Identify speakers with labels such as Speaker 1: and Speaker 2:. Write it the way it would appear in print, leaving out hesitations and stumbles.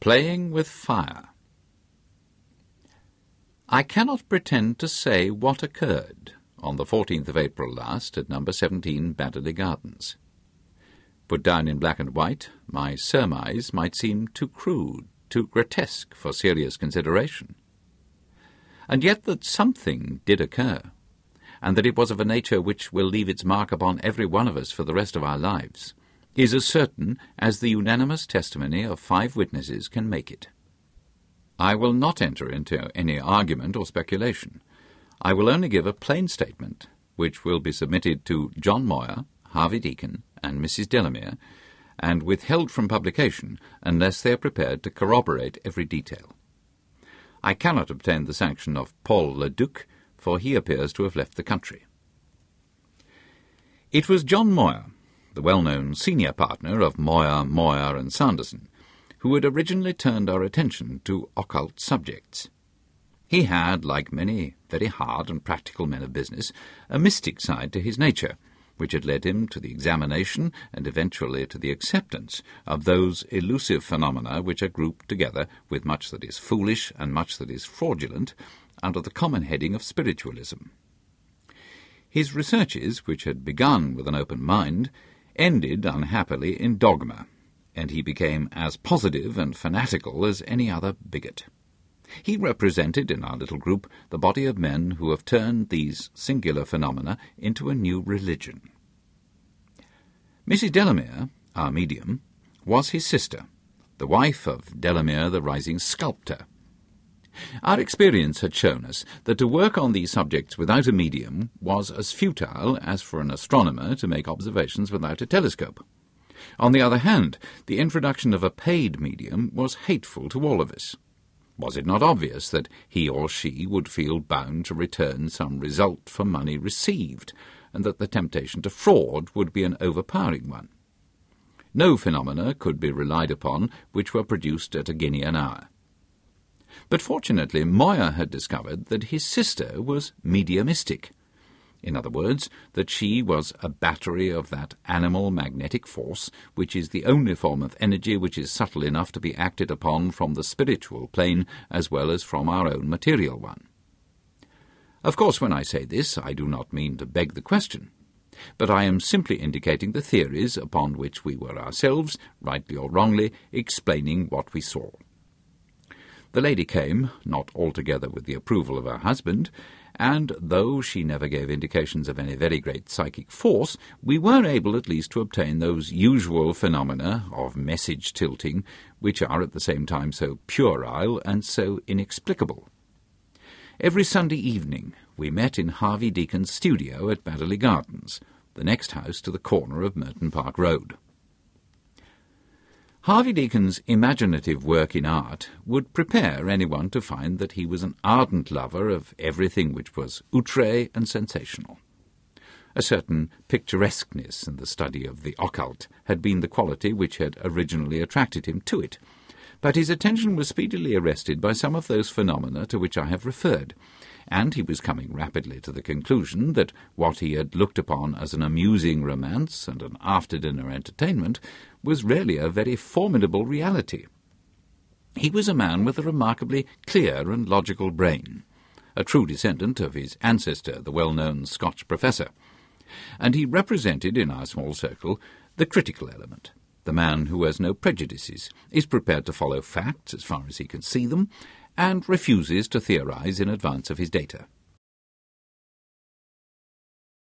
Speaker 1: Playing with fire. I cannot pretend to say what occurred on the 14th of April last at number 17 Baddeley Gardens. Put down in black and white, my surmise might seem too crude, too grotesque for serious consideration. And yet that something did occur, and that it was of a nature which will leave its mark upon every one of us for the rest of our lives, is as certain as the unanimous testimony of 5 witnesses can make it. I will not enter into any argument or speculation. I will only give a plain statement, which will be submitted to John Moyer, Harvey Deacon, and Mrs. Delamere, and withheld from publication unless they are prepared to corroborate every detail. I cannot obtain the sanction of Paul le Duc, for he appears to have left the country. It was John Moyer, the well-known senior partner of Moyer and Sanderson, who had originally turned our attention to occult subjects. He had, like many very hard and practical men of business, a mystic side to his nature, which had led him to the examination and eventually to the acceptance of those elusive phenomena which are grouped together with much that is foolish and much that is fraudulent under the common heading of spiritualism. His researches, which had begun with an open mind, ended unhappily in dogma, and he became as positive and fanatical as any other bigot. He represented in our little group the body of men who have turned these singular phenomena into a new religion. Mrs. Delamere, our medium, was his sister, the wife of Delamere the rising sculptor. Our experience had shown us that to work on these subjects without a medium was as futile as for an astronomer to make observations without a telescope. On the other hand, the introduction of a paid medium was hateful to all of us. Was it not obvious that he or she would feel bound to return some result for money received, and that the temptation to fraud would be an overpowering one? No phenomena could be relied upon which were produced at a guinea an hour. But fortunately Moyer had discovered that his sister was mediumistic. In other words, that she was a battery of that animal magnetic force which is the only form of energy which is subtle enough to be acted upon from the spiritual plane as well as from our own material one. Of course, when I say this, I do not mean to beg the question, but I am simply indicating the theories upon which we were ourselves, rightly or wrongly, explaining what we saw. The lady came, not altogether with the approval of her husband, and though she never gave indications of any very great psychic force, we were able at least to obtain those usual phenomena of message tilting which are at the same time so puerile and so inexplicable. Every Sunday evening we met in Harvey Deacon's studio at Baddeley Gardens, the next house to the corner of Merton Park Road. Harvey Deacon's imaginative work in art would prepare anyone to find that he was an ardent lover of everything which was outré and sensational. A certain picturesqueness in the study of the occult had been the quality which had originally attracted him to it, but his attention was speedily arrested by some of those phenomena to which I have referred, and he was coming rapidly to the conclusion that what he had looked upon as an amusing romance and an after-dinner entertainment was really a very formidable reality. He was a man with a remarkably clear and logical brain, a true descendant of his ancestor, the well-known Scotch professor, and he represented in our small circle the critical element, the man who has no prejudices, is prepared to follow facts as far as he can see them, and refuses to theorize in advance of his data.